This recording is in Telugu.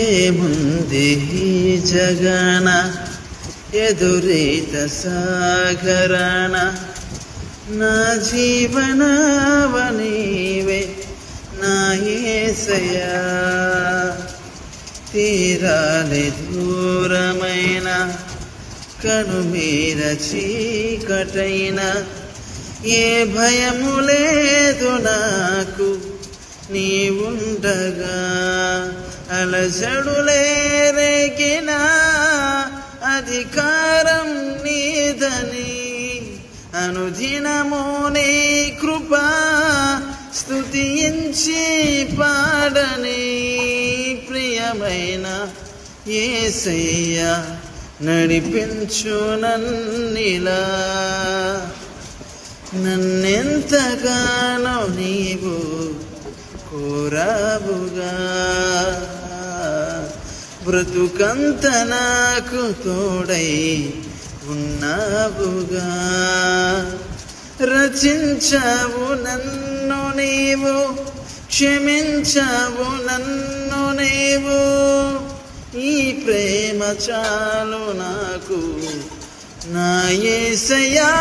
ఏముంది ఈ జగన ఎదురీత సాగరణ నా జీవనవనీవే నా యేసయ్యా తీరాలి దూరమైన కనుమీర చీకటైన ఏ భయము లేదు నాకు నీవుండగా అలజడులే రేగిన అధికారం నీదని అనుదినము నీ కృప స్తుతించి పాడని ప్రియమైన యేసయ్యా నడిపించు నన్నిలా నన్నెంతగానో నీవు కోరావుగా బ్రతుకంత నాకు తోడై ఉన్నావుగా రచించావు నన్ను నీవు క్షమించావు నన్ను నీవు ఈ ప్రేమ చాలు నాకు నా యేసయ్యా